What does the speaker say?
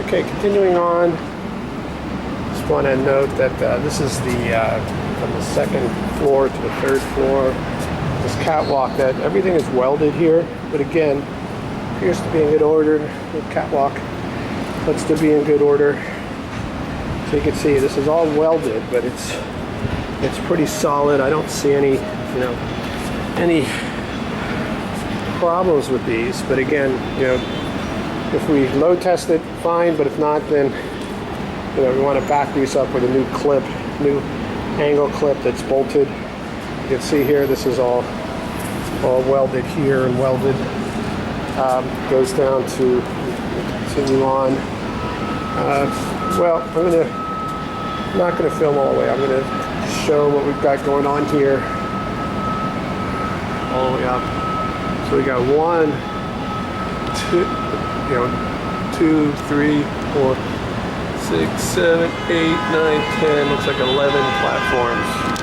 Okay, continuing on. Just want to note that this is from the second floor to the third floor. This catwalk, that everything is welded here, but again, appears to be in good order. The catwalk looks to be in good order. So you can see this is all welded, but it's pretty solid. I don't see any problems with these. But again, if we load test it, fine. But if not, then we want to back these up with a new clip, new angle clip that's bolted. You can see here, this is all welded here and welded. Goes down to continue on. Well, I'm not going to film all the way. I'm going to show what we've got going on here all the way up. So we got 1, 2, 3, 4, 6, 7, 8, 9, 10. Looks like 11 platforms.